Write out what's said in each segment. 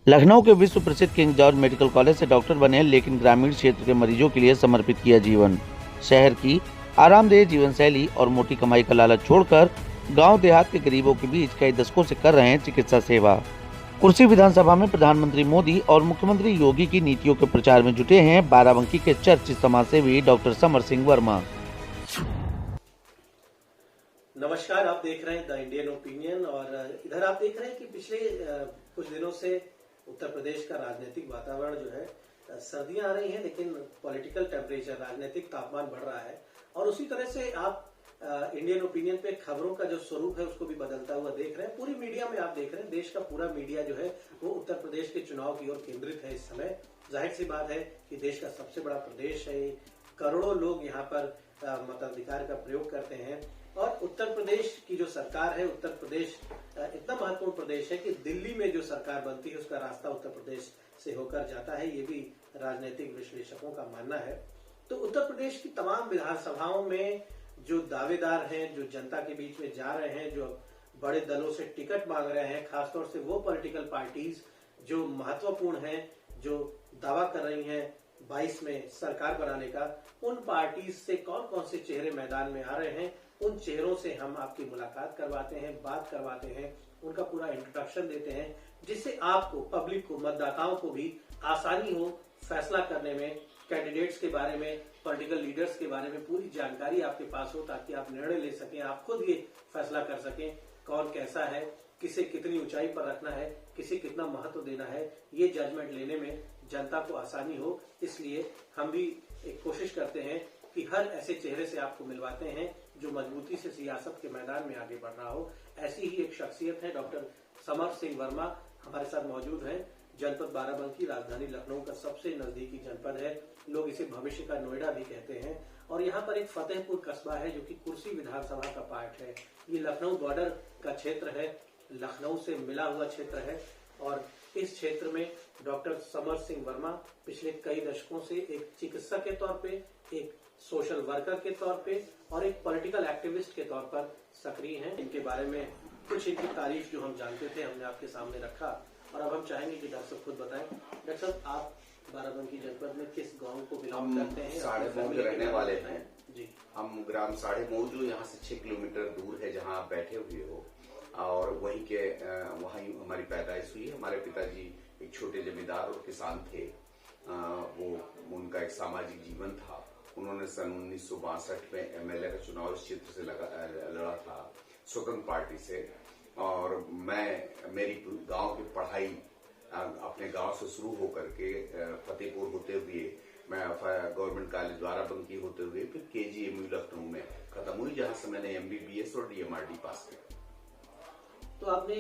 लखनऊ के विश्व प्रसिद्ध किंग जॉर्ज मेडिकल कॉलेज से डॉक्टर बने, लेकिन ग्रामीण क्षेत्र के मरीजों के लिए समर्पित किया जीवन। शहर की आरामदेह जीवन शैली और मोटी कमाई का लालच छोड़कर गांव देहात के गरीबों के बीच कई दशकों से कर रहे हैं चिकित्सा सेवा। कुर्सी विधानसभा में प्रधानमंत्री मोदी और मुख्यमंत्री योगी की नीतियों के प्रचार में जुटे हैं बाराबंकी के चर्चित समाजसेवी डॉक्टर समर सिंह वर्मा। नमस्कार, आप देख रहे हैं द इंडियन ओपिनियन और इधर आप देख रहे हैं कि पिछले कुछ दिनों से उत्तर प्रदेश का राजनीतिक वातावरण जो है, सर्दियां आ रही हैं लेकिन पॉलिटिकल टेम्परेचर, राजनीतिक तापमान बढ़ रहा है और उसी तरह से आप इंडियन ओपिनियन पे खबरों का जो स्वरूप है उसको भी बदलता हुआ देख रहे हैं। पूरी मीडिया में आप देख रहे हैं, देश का पूरा मीडिया जो है वो उत्तर प्रदेश के चुनाव की ओर केंद्रित है इस समय। जाहिर सी बात है कि देश का सबसे बड़ा प्रदेश है, करोड़ों लोग यहाँ पर मताधिकार का प्रयोग करते हैं और उत्तर प्रदेश की जो सरकार है, उत्तर प्रदेश इतना महत्वपूर्ण प्रदेश है कि दिल्ली में जो सरकार बनती है उसका रास्ता उत्तर प्रदेश से होकर जाता है, ये भी राजनीतिक विश्लेषकों का मानना है। तो उत्तर प्रदेश की तमाम विधानसभाओं में जो दावेदार हैं, जो जनता के बीच में जा रहे हैं, जो बड़े दलों से टिकट मांग रहे हैं, खासतौर से वो पॉलिटिकल पार्टीज जो महत्वपूर्ण हैं, जो दावा कर रही हैं 22 में सरकार बनाने का, उन पार्टीज से कौन कौन से चेहरे मैदान में आ रहे हैं, उन चेहरों से हम आपकी मुलाकात करवाते हैं, बात करवाते हैं, उनका पूरा इंट्रोडक्शन देते हैं, जिससे आपको, पब्लिक को, मतदाताओं को भी आसानी हो फैसला करने में, कैंडिडेट्स के बारे में, पॉलिटिकल लीडर्स के बारे में पूरी जानकारी आपके पास हो ताकि आप निर्णय ले सकें, आप खुद ये फैसला कर सकें कौन कैसा है, किसे कितनी ऊंचाई पर रखना है, किसे कितना महत्व देना है, ये जजमेंट लेने में जनता को आसानी हो। इसलिए हम भी एक कोशिश करते हैं कि हर ऐसे चेहरे से आपको मिलवाते हैं जो मजबूती से सियासत के मैदान में आगे बढ़ रहा हो। ऐसी ही एक शख्सियत है डॉक्टर समर सिंह वर्मा, हमारे साथ मौजूद हैं। जनपद बाराबंकी राजधानी लखनऊ का सबसे नजदीकी जनपद है, लोग इसे भविष्य का नोएडा भी कहते हैं और यहाँ पर एक फतेहपुर कस्बा है जो कि कुर्सी विधानसभा का पार्ट है। ये लखनऊ बॉर्डर का क्षेत्र है, लखनऊ से मिला हुआ क्षेत्र है और इस क्षेत्र में डॉक्टर समर सिंह वर्मा पिछले कई दशकों से एक चिकित्सक के तौर पे, एक सोशल वर्कर के तौर पे और एक पॉलिटिकल एक्टिविस्ट के तौर पर सक्रिय हैं। इनके बारे में कुछ इनकी तारीफ जो हम जानते थे हमने आपके सामने रखा और अब हम चाहेंगे कि डॉक्टर साहब खुद बताएं। डॉक्टर साहब, आप बाराबंकी जनपद में किस गांव को बिलोंग करते हैं? साढ़े मऊ के रहने वाले हैं जी। हम ग्राम साढ़े मऊ जो यहाँ से 6 किलोमीटर दूर है जहाँ आप बैठे हुए हो, और वहीं के वहीं हमारी पैदाइश हुई। हमारे पिताजी एक छोटे जमींदार और किसान थे। वो उनका एक सामाजिक जीवन था। उन्होंने सन 1962 में एमएलए का चुनाव इस क्षेत्र से लड़ा था स्वतंत्र पार्टी से, और मेरी गांव की पढ़ाई अपने गांव से शुरू होकर के फतेहपुर होते हुए मैं गवर्नमेंट कॉलेज बाराबंकी होते हुए फिर केजीएमयू लखनऊ में खत्म हुई, जहां से मैंने एमबीबीएस और डीएमआरडी पास किया। तो आपने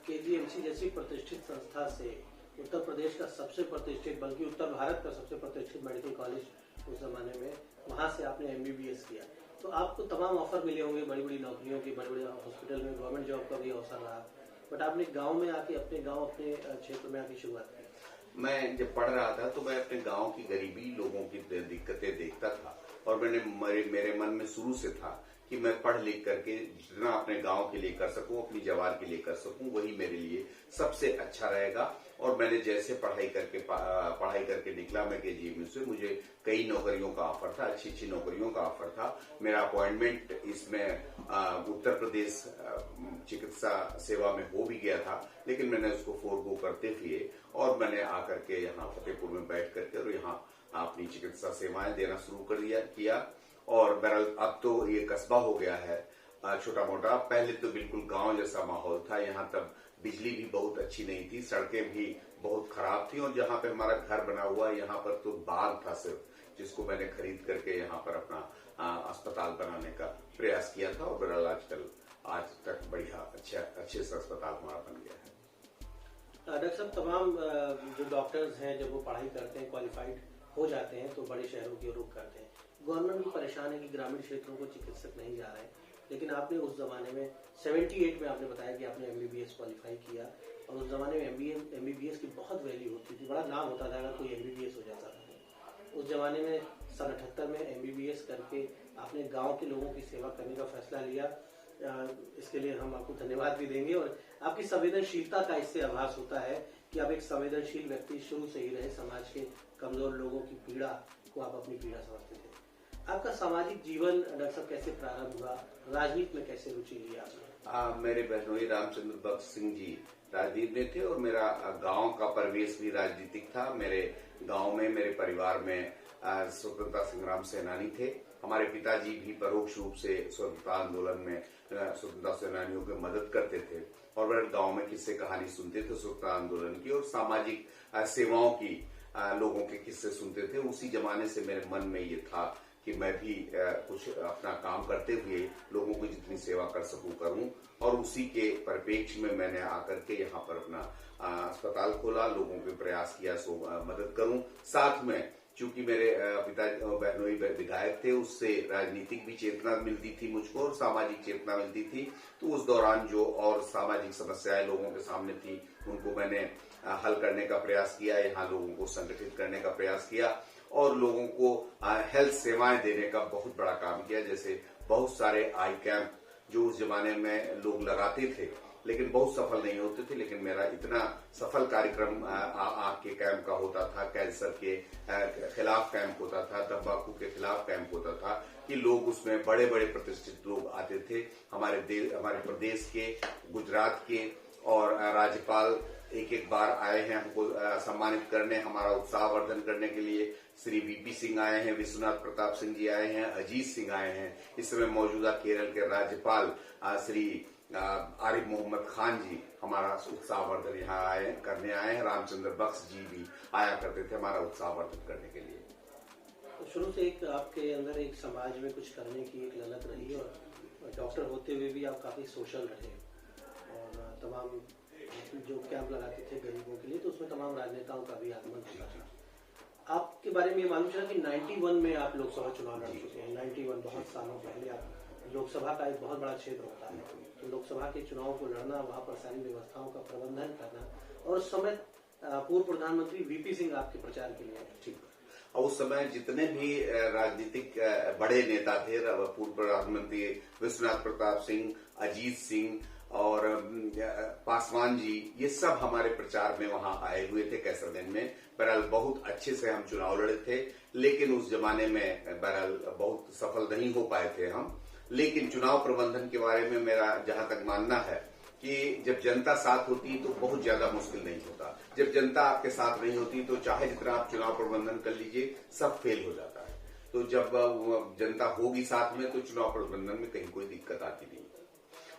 केजीएमसी जैसी प्रतिष्ठित संस्था से उत्तर प्रदेश का सबसे प्रतिष्ठित, बल्कि उत्तर भारत का सबसे प्रतिष्ठित मेडिकल कॉलेज उस जमाने में, वहां से आपने एमबीबीएस किया, तो आपको तमाम ऑफर मिले होंगे बड़ी बड़ी नौकरियों के, बड़े बड़े हॉस्पिटल में गवर्नमेंट जॉब का भी अवसर रहा, बट आपने गांव में आके, अपने गांव, अपने क्षेत्र में आके शुरुआत की। मैं जब पढ़ रहा था तो मैं अपने गांव की गरीबी, लोगों की दिक्कतें देखता था और मेरे मन में शुरू से था कि मैं पढ़ लिख करके जितना अपने गांव के लिए कर सकूं, अपनी जवार के लिए कर सकूं, वही मेरे लिए सबसे अच्छा रहेगा। और मैंने जैसे पढ़ाई करके निकला मैं केजीएमयू से, मुझे कई नौकरियों का ऑफर था, अच्छी अच्छी नौकरियों का ऑफर था। मेरा अपॉइंटमेंट इसमें उत्तर प्रदेश चिकित्सा सेवा में हो भी गया था, लेकिन मैंने उसको फोरगो करते हुए और मैंने आकर के यहाँ फतेहपुर में बैठ करके और यहाँ अपनी चिकित्सा सेवाएं देना शुरू किया। और बहरहाल अब तो ये कस्बा हो गया है छोटा मोटा। पहले तो बिल्कुल गांव जैसा माहौल था। यहाँ तब बिजली भी बहुत अच्छी नहीं थी, सड़कें भी बहुत खराब थी और जहाँ पे हमारा घर बना हुआ यहाँ पर तो बाग था सिर्फ, जिसको मैंने खरीद करके यहाँ पर अपना अस्पताल बनाने का प्रयास किया था और बहरहाल आज तक बढ़िया अच्छे से अस्पताल हमारा बन गया है। डॉक्टर साहब, तमाम जो डॉक्टर्स हैं जब वो पढ़ाई करते हैं, क्वालिफाइड हो जाते हैं तो बड़े शहरों की रुख करते हैं। गवर्नमेंट भी परेशान है कि ग्रामीण क्षेत्रों को चिकित्सक नहीं जा रहे हैं, लेकिन आपने उस जमाने में 78 में आपने बताया कि आपने एमबीबीएस क्वालिफाई किया और उस जमाने में एमबीबीएस की बहुत वैल्यू होती थी, बड़ा नाम होता था अगर कोई एमबीबीएस हो जाता था। उस जमाने में सन 78 में एमबीबीएस करके आपने गांव के लोगों की सेवा करने का फैसला लिया। इसके लिए हम आपको धन्यवाद भी देंगे और आपकी संवेदनशीलता का इससे आभास होता है कि आप एक संवेदनशील व्यक्ति शुरू से ही रहे, समाज के कमजोर लोगों की पीड़ा को आप अपनी पीड़ा समझते थे। आपका सामाजिक जीवन डॉक्टर साहब कैसे प्रारंभ हुआ, राजनीति में कैसे रुचि ली आपने? मेरे बहनोई रामचंद्र बख्श सिंह जी राजनीति में थे और मेरा गांव का परिवेश भी राजनीतिक था। मेरे गांव में, मेरे परिवार में स्वतंत्रता संग्राम सेनानी थे। हमारे पिताजी भी परोक्ष रूप से स्वतंत्रता आंदोलन में स्वतंत्रता सेनानियों की मदद करते थे और मेरे गांव में किस्से कहानी सुनते थे स्वतंत्रता आंदोलन की और सामाजिक सेवाओं की लोगों के किस्से सुनते थे। उसी जमाने से मेरे मन में ये था कि मैं भी कुछ अपना काम करते हुए लोगों की जितनी सेवा कर सकूं करूं, और उसी के परिप्रेक्ष्य में मैंने आकर के यहाँ पर अपना अस्पताल खोला, लोगों के प्रयास किया सो मदद करूं। साथ में चूंकि मेरे पिता बहनोई विधायक थे, उससे राजनीतिक भी चेतना मिलती थी मुझको और सामाजिक चेतना मिलती थी। तो उस दौरान जो और सामाजिक समस्याएं लोगों के सामने थी उनको मैंने हल करने का प्रयास किया, यहाँ लोगों को संगठित करने का प्रयास किया और लोगों को हेल्थ सेवाएं देने का बहुत बड़ा काम किया। जैसे बहुत सारे आई कैंप जो उस जमाने में लोग लगाते थे लेकिन बहुत सफल नहीं होते थे, लेकिन मेरा इतना सफल कार्यक्रम आँख के कैंप का होता था, कैंसर के खिलाफ कैंप होता था, तंबाकू के खिलाफ कैंप होता था कि लोग उसमें बड़े बड़े प्रतिष्ठित लोग आते थे। हमारे प्रदेश के, गुजरात के और राज्यपाल एक बार आए हैं हमको सम्मानित करने, हमारा उत्साहवर्धन करने के लिए। श्री वीपी सिंह आए हैं, विश्वनाथ प्रताप सिंह जी आए हैं, अजीत सिंह आए हैं। इस समय मौजूदा केरल के राज्यपाल श्री आरिफ मोहम्मद खान जी हमारा उत्साहवर्धन यहाँ करने आए हैं। रामचंद्र बख्श जी भी आया करते थे हमारा उत्साहवर्धन करने के लिए। तो शुरू से एक आपके अंदर एक समाज में कुछ करने की एक ललक रही और डॉक्टर होते हुए भी आप काफी सोशल रहे और तमाम जो कैंप लगाते थे गरीबों के लिए, तो उसमें तमाम राजनेताओं का भी आगमन होता था। आपके बारे में ये मालूम चला कि 91 में आप लोकसभा चुनाव लड़ चुके हैं। 91 बहुत सालों पहले आप, लोकसभा का एक बहुत बड़ा क्षेत्र होता है, तो लोकसभा के चुनाव को लड़ना, वहां पर सारी व्यवस्थाओं का प्रबंधन करना, और उस समय पूर्व प्रधानमंत्री वीपी सिंह आपके प्रचार के लिए ठीक। और उस समय जितने भी राजनीतिक बड़े नेता थे, पूर्व प्रधानमंत्री विश्वनाथ प्रताप सिंह, अजीत सिंह और पासवान जी, ये सब हमारे प्रचार में वहां आए हुए थे कैसरगंज में। बहरहाल बहुत अच्छे से हम चुनाव लड़े थे, लेकिन उस जमाने में बहरहाल बहुत सफल नहीं हो पाए थे हम। लेकिन चुनाव प्रबंधन के बारे में मेरा जहां तक मानना है कि जब जनता साथ होती है तो बहुत ज्यादा मुश्किल नहीं होता। जब जनता आपके साथ नहीं होती तो चाहे जितना आप चुनाव प्रबंधन कर लीजिए, सब फेल हो जाता है। तो जब जनता होगी साथ में तो चुनाव प्रबंधन में कहीं कोई दिक्कत आती नहीं।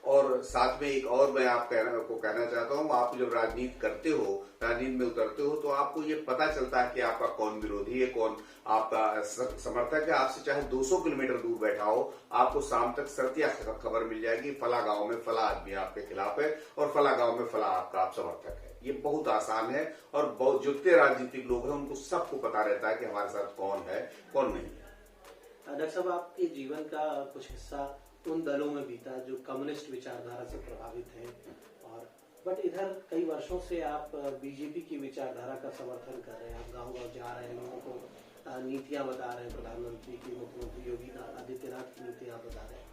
और साथ में एक और मैं आपको कहना चाहता हूँ, आप जब राजनीति करते हो, राजनीति में उतरते हो, तो आपको ये पता चलता है कि आपका कौन विरोधी है, कौन आपका समर्थक है। आपसे चाहे 200 किलोमीटर दूर बैठा हो, आपको शाम तक सत्या खबर मिल जाएगी, फला गांव में फला आदमी आपके खिलाफ है और फला गांव में फला आपका आप समर्थक है। ये बहुत आसान है और बहुत जितने राजनीतिक लोग हैं उनको सबको पता रहता है कि हमारे साथ कौन है, कौन नहीं है। डॉक्टर साहब, आपके जीवन का कुछ हिस्सा उन दलों में बीता जो कम्युनिस्ट विचारधारा से प्रभावित हैं, और बट इधर कई वर्षों से आप बीजेपी की विचारधारा का समर्थन कर रहे हैं। आप गांव-गांव जा रहे हैं, लोगों को नीतियां बता रहे हैं, प्रधानमंत्री की, मुख्यमंत्री योगी आदित्यनाथ की नीतियां बता रहे हैं।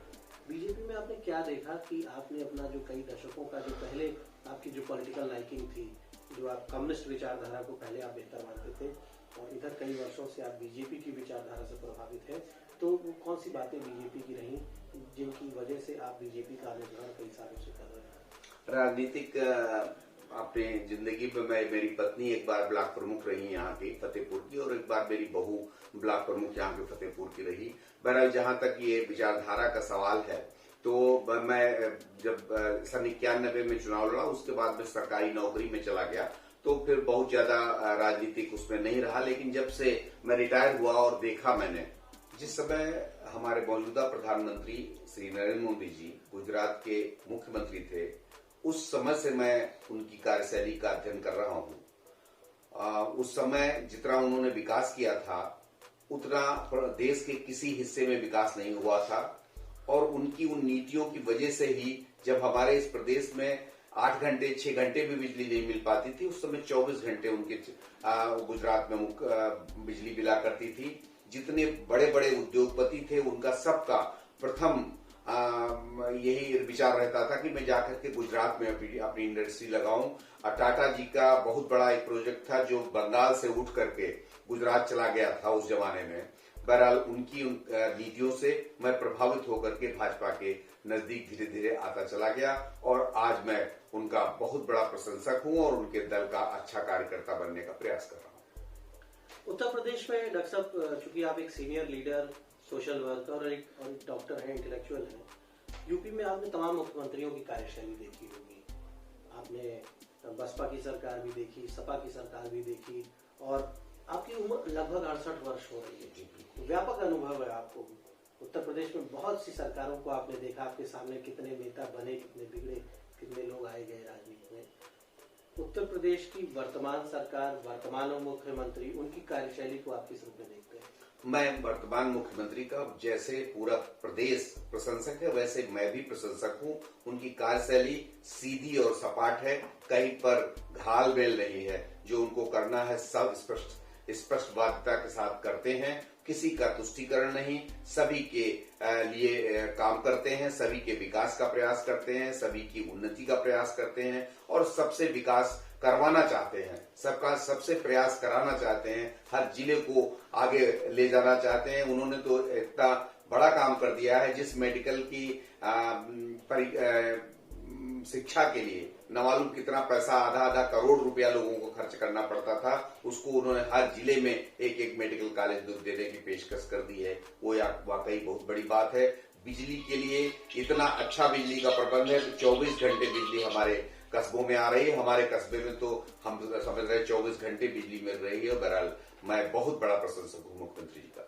बीजेपी में आपने क्या देखा कि आपने अपना जो कई दशकों का जो पहले आपकी जो पॉलिटिकल लाइकिंग थी, जो आप कम्युनिस्ट विचारधारा को पहले आप बेहतर मानते थे, और इधर कई वर्षों से आप बीजेपी की विचारधारा से प्रभावित हैं, तो वो कौन सी बातें बीजेपी की रही जिनकी वजह से आप बीजेपी का अनुसरण कई सालों से कर रहे हैं? राजनीतिक अपने जिंदगी में मेरी पत्नी एक बार ब्लॉक प्रमुख रही यहाँ की फतेहपुर की, और एक बार मेरी बहू ब्लॉक प्रमुख यहाँ के फतेहपुर की रही। बहरहाल जहां तक ये विचारधारा का सवाल है, तो मैं जब सन 91 में चुनाव लड़ा, उसके बाद मैं सरकारी नौकरी में चला गया, तो फिर बहुत ज्यादा राजनीतिक उसमें नहीं रहा। लेकिन जब से मैं रिटायर हुआ और देखा मैंने, जिस समय हमारे मौजूदा प्रधानमंत्री श्री नरेंद्र मोदी जी गुजरात के मुख्यमंत्री थे, उस समय से मैं उनकी कार्यशैली का अध्ययन कर रहा हूं। उस समय जितना उन्होंने विकास किया था उतना देश के किसी हिस्से में विकास नहीं हुआ था, और उनकी उन नीतियों की वजह से ही जब हमारे इस प्रदेश में 8 घंटे 6 घंटे भी बिजली नहीं मिल पाती थी, उस समय 24 घंटे उनके गुजरात में बिजली मिला करती थी। जितने बड़े बड़े उद्योगपति थे उनका सबका प्रथम यही विचार रहता था कि मैं जाकर के गुजरात में अपनी इंडस्ट्री लगाऊं। और टाटा जी का बहुत बड़ा एक प्रोजेक्ट था जो बंगाल से उठ करके गुजरात चला गया था उस जमाने में। बहरहाल उनकी नीतियों से मैं प्रभावित होकर के भाजपा के नजदीक धीरे धीरे आता चला गया और आज मैं उनका बहुत बड़ा प्रशंसक हूं और उनके दल का अच्छा कार्यकर्ता बनने का प्रयास कर रहा हूं। उत्तर प्रदेश में डॉक्टर साहब, चूंकि आप एक सीनियर लीडर, सोशल वर्कर और एक डॉक्टर हैं, इंटेलेक्चुअल हैं, यूपी में आपने तमाम मुख्यमंत्रियों की कार्यशैली देखी होगी। आपने बसपा की सरकार भी देखी, सपा की सरकार भी देखी और आपकी उम्र लगभग 68 वर्ष हो रही है। व्यापक अनुभव है आपको। उत्तर प्रदेश में बहुत सी सरकारों को आपने देखा, आपके सामने कितने नेता बने, कितने बिगड़े, कितने लोग आए गए राजनीति में। उत्तर प्रदेश की वर्तमान सरकार, वर्तमान मुख्यमंत्री, उनकी कार्यशैली को आप किस रूप में देखते हैं? मैं वर्तमान मुख्यमंत्री का जैसे पूरा प्रदेश प्रशंसक है वैसे मैं भी प्रशंसक हूं। उनकी कार्यशैली सीधी और सपाट है, कहीं पर घाल मेल नहीं है। जो उनको करना है सब स्पष्टवादिता के साथ करते हैं, किसी का तुष्टीकरण नहीं, सभी के लिए काम करते हैं, सभी के विकास का प्रयास करते हैं, सभी की उन्नति का प्रयास करते हैं और सबसे विकास करवाना चाहते हैं, सबका सबसे प्रयास कराना चाहते हैं, हर जिले को आगे ले जाना चाहते हैं। उन्होंने तो इतना बड़ा काम कर दिया है, जिस मेडिकल की शिक्षा के लिए न मालूम कितना पैसा, आधा करोड़ रुपया लोगों को खर्च करना पड़ता था, उसको उन्होंने हर जिले में एक एक मेडिकल कॉलेज देने की पेशकश कर दी है। वो वाकई बहुत बड़ी बात है। बिजली के लिए इतना अच्छा बिजली का प्रबंध है, 24 घंटे बिजली हमारे कस्बों में आ रही है। हमारे कस्बे में तो हम समझ रहे 24 घंटे बिजली मिल रही है। बहरहाल मैं बहुत बड़ा प्रशंसक हूँ मुख्यमंत्री जी का।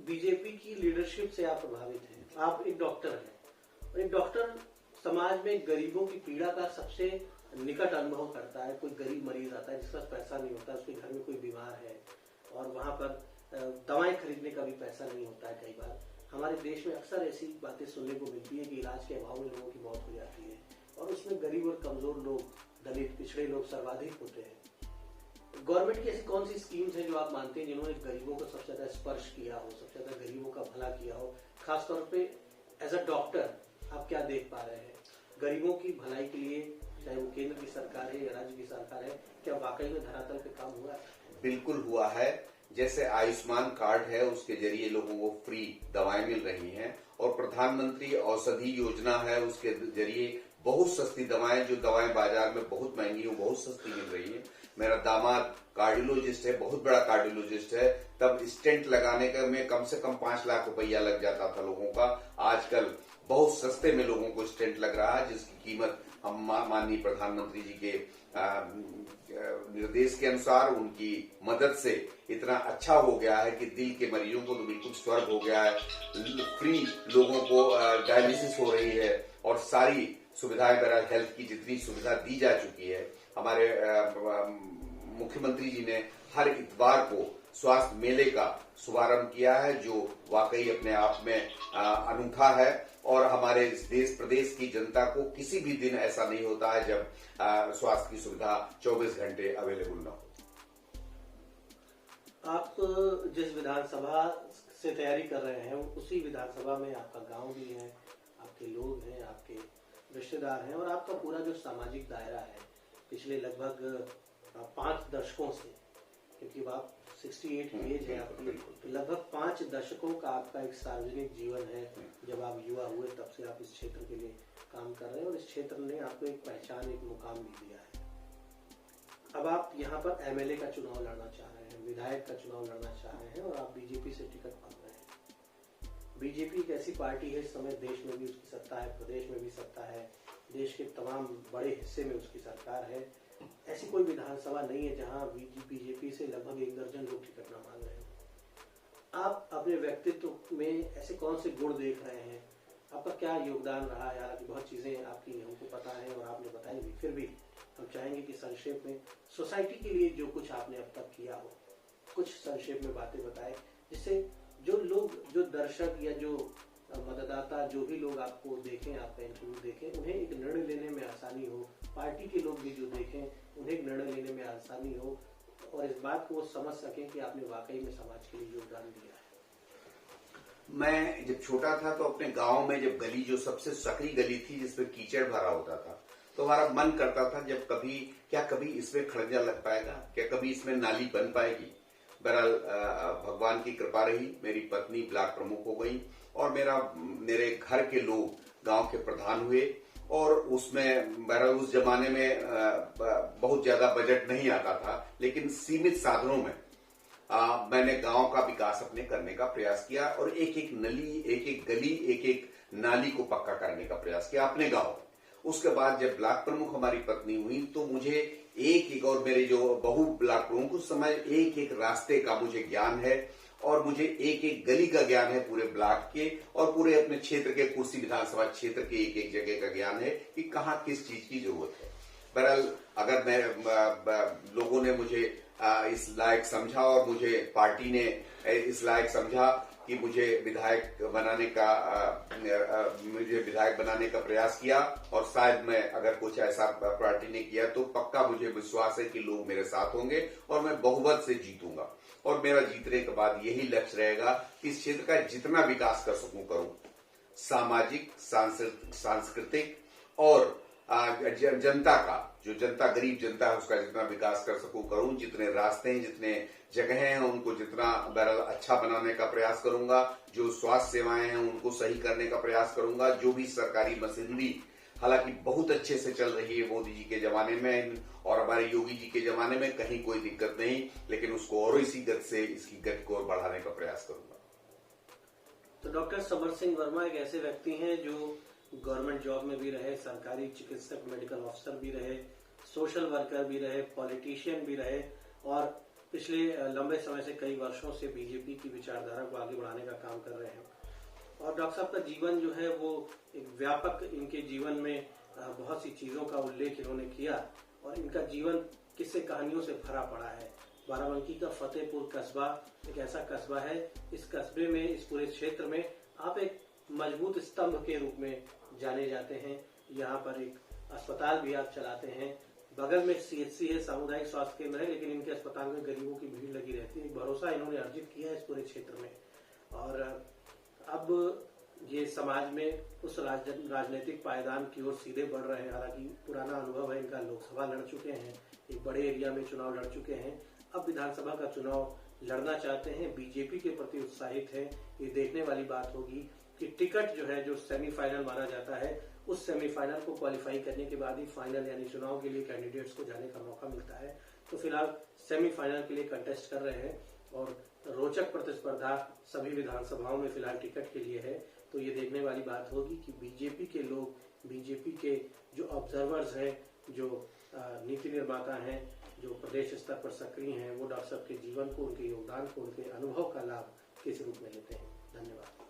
बीजेपी की लीडरशिप से आप प्रभावित हैं। आप एक डॉक्टर हैं और एक डॉक्टर समाज में गरीबों की पीड़ा का सबसे निकट अनुभव करता है। कोई गरीब मरीज आता है जिसके पास पैसा नहीं होता, उसके घर में कोई बीमार है और वहां पर दवाएं खरीदने का भी पैसा नहीं होता है। कई बार हमारे देश में अक्सर ऐसी बातें सुनने को मिलती है कि इलाज के अभाव में लोगों की मौत हो जाती है और उसमें गरीब और कमजोर लोग, दलित, पिछड़े लोग सर्वाधिक होते हैं। गवर्नमेंट की ऐसी कौन सी स्कीम्स हैं जो आप मानते हैं जिन्होंने गरीबों को सबसे ज्यादा स्पर्श किया हो, सबसे ज्यादा गरीबों का भला किया हो? खासतौर पे एज अ डॉक्टर आप क्या देख पा रहे हैं गरीबों की भलाई के लिए, चाहे वो केंद्र की सरकार है या राज्य की सरकार है? क्या वाकई में धरातल पे काम हुआ है? बिल्कुल हुआ है। जैसे आयुष्मान कार्ड है, उसके जरिए लोगों को फ्री दवाएं मिल रही हैं और प्रधानमंत्री औषधि योजना है, उसके जरिए बहुत सस्ती दवाएं, जो दवाएं बाजार में बहुत महंगी हो, बहुत सस्ती मिल रही है। मेरा दामाद कार्डियोलॉजिस्ट है, बहुत बड़ा कार्डियोलॉजिस्ट है। तब स्टेंट लगाने का में कम से कम 5 लाख रुपया लग जाता था लोगों का। आजकल बहुत सस्ते में लोगों को स्टेंट लग रहा है, जिसकी कीमत हम माननीय प्रधानमंत्री जी के निर्देश के अनुसार, उनकी मदद से इतना अच्छा हो गया है कि दिल के मरीजों को तो बिल्कुल स्वर्ग हो गया है। फ्री लोगों को डायलिसिस हो रही है और सारी सुविधाएं, बहरहाल हेल्थ की जितनी सुविधा दी जा चुकी है। हमारे मुख्यमंत्री जी ने हर इतवार को स्वास्थ्य मेले का शुभारंभ किया है, जो वाकई अपने आप में अनूठा है और हमारे देश प्रदेश की जनता को किसी भी दिन ऐसा नहीं होता है जब स्वास्थ्य की सुविधा 24 घंटे अवेलेबल न हो। आप जिस विधानसभा से तैयारी कर रहे हैं उसी विधानसभा में आपका गांव भी है, आपके लोग हैं, आपके रिश्तेदार हैं और आपका पूरा जो सामाजिक दायरा है पिछले लगभग 5 दशकों से, क्योंकि आप 68 की एज है आपकी, तो लगभग 5 दशकों का आपका एक सार्वजनिक जीवन है। जब आप युवा हुए तब से आप इस क्षेत्र के लिए काम कर रहे हैं और इस क्षेत्र ने आपको एक पहचान, एक मुकाम भी दिया है। अब आप यहाँ पर एमएलए का चुनाव लड़ना चाह रहे हैं, विधायक का चुनाव लड़ना चाह रहे हैं और आप बीजेपी से टिकट मांग रहे हैं। बीजेपी एक ऐसी पार्टी है, इस समय देश में भी उसकी सत्ता है, प्रदेश में भी सत्ता है, देश के तमाम बड़े हिस्से में उसकी सरकार है। ऐसी कोई विधानसभा नहीं है जहां बीजेपी से लगभग 1 दर्जन लोग टिकट न मांग रहे हैं। आप अपने व्यक्तित्व में ऐसे कौन से गुण देख रहे हैं? आपका क्या योगदान रहा है? हालांकि बहुत चीजें आपकी हमको पता है और आपने बताई भी, फिर भी हम चाहेंगे कि संक्षेप में सोसाइटी के लिए जो कुछ आपने अब तक किया हो, कुछ संक्षेप में बातें बताएं, जिससे जो लोग, जो दर्शक या जो मतदाता, जो भी लोग आपको देखें, आपका इंटरव्यू देखें, उन्हें एक निर्णय लेने में आसानी हो। पार्टी के लोग भी जो देखें, उन्हें एक निर्णय लेने में आसानी हो और इस बात को वो समझ सकें कि आपने वाकई में समाज के लिए योगदान दिया है। मैं जब छोटा था तो अपने गांव में जब गली जो सबसे सकरी गली थी जिसमें कीचड़ भरा होता था, तो हमारा मन करता था जब कभी इसमें खड़ंजा लग पाएगा, क्या कभी इसमें नाली बन पाएगी। बहरहाल भगवान की कृपा रही, मेरी पत्नी ब्लॉक प्रमुख हो गई और मेरे घर के लोग गांव के प्रधान हुए। और उसमें बहरहाल उस जमाने में बहुत ज्यादा बजट नहीं आता था, लेकिन सीमित साधनों में मैंने गांव का विकास अपने करने का प्रयास किया और एक एक नली, एक एक गली, एक एक नाली को पक्का करने का प्रयास किया अपने गांव में। उसके बाद जब ब्लॉक प्रमुख हमारी पत्नी हुई तो मुझे एक और मेरे जो बहू ब्लॉक प्रमुख, उस समय एक एक रास्ते का मुझे ज्ञान है और मुझे एक एक गली का ज्ञान है पूरे ब्लॉक के और पूरे अपने क्षेत्र के कुर्सी विधानसभा क्षेत्र के एक एक जगह का ज्ञान है कि कहाँ किस चीज की जरूरत है। बहरहाल अगर लोगों ने मुझे इस लायक समझा और मुझे पार्टी ने इस लायक समझा कि मुझे विधायक बनाने का प्रयास किया और शायद मैं अगर कुछ ऐसा पार्टी ने किया तो पक्का मुझे विश्वास है कि लोग मेरे साथ होंगे और मैं बहुमत से जीतूंगा। और मेरा जीतने के बाद यही लक्ष्य रहेगा कि इस क्षेत्र का जितना विकास कर सकूं करूं, सामाजिक, सांस्कृतिक और जनता का, जो जनता गरीब जनता है उसका जितना विकास कर सकूं करूं, जितने रास्ते हैं, जितने जगह हैं उनको जितना बहरहाल अच्छा बनाने का प्रयास करूंगा, जो स्वास्थ्य सेवाएं हैं उनको सही करने का प्रयास करूंगा, जो भी सरकारी मशीनरी हालांकि बहुत अच्छे से चल रही है मोदी जी के जमाने में और हमारे योगी जी के जमाने में, कहीं कोई दिक्कत नहीं, लेकिन उसको और इसी गति से इसकी गति को और बढ़ाने का प्रयास करूंगा। तो डॉक्टर समर सिंह वर्मा एक ऐसे व्यक्ति हैं जो गवर्नमेंट जॉब में भी रहे, सरकारी चिकित्सक मेडिकल ऑफिसर भी रहे, सोशल वर्कर भी रहे, पॉलिटिशियन भी रहे और पिछले लंबे समय से कई वर्षों से बीजेपी की विचारधारा को आगे बढ़ाने का काम कर रहे हैं। और डॉक्टर साहब का जीवन जो है वो एक व्यापक, इनके जीवन में बहुत सी चीजों का उल्लेख इन्होंने किया और इनका जीवन किस्से कहानियों से भरा पड़ा है। बाराबंकी का फतेहपुर कस्बा एक ऐसा कस्बा है, इस कस्बे में, इस पूरे क्षेत्र में आप एक मजबूत स्तंभ के रूप में जाने जाते हैं। यहाँ पर एक अस्पताल भी आप चलाते हैं, बगल में सीएचसी है, सामुदायिक स्वास्थ्य केंद्र है, लेकिन इनके अस्पताल में गरीबों की भीड़ लगी रहती है। भरोसा इन्होंने अर्जित किया है इस पूरे क्षेत्र में और अब ये समाज में उस राजनीतिक पायदान की ओर सीधे बढ़ रहे हैं। हालांकि पुराना अनुभव है इनका, लोकसभा लड़ चुके हैं, एक बड़े एरिया में चुनाव लड़ चुके हैं, अब विधानसभा का चुनाव लड़ना चाहते हैं, बीजेपी के प्रति उत्साहित है। ये देखने वाली बात होगी कि टिकट जो है, जो सेमीफाइनल माना जाता है, उस सेमीफाइनल को क्वालिफाई करने के बाद ही फाइनल यानी चुनाव के लिए कैंडिडेट्स को जाने का मौका मिलता है। तो फिलहाल सेमीफाइनल के लिए कंटेस्ट कर रहे हैं और रोचक प्रतिस्पर्धा सभी विधानसभाओं में फिलहाल टिकट के लिए है। तो ये देखने वाली बात होगी कि बीजेपी के लोग, बीजेपी के जो ऑब्जर्वर्स हैं, जो नीति निर्माता हैं, जो प्रदेश स्तर पर सक्रिय हैं, वो डॉक्टर साहब के जीवन को, उनके योगदान को, उनके अनुभव का लाभ किस रूप में लेते हैं। धन्यवाद।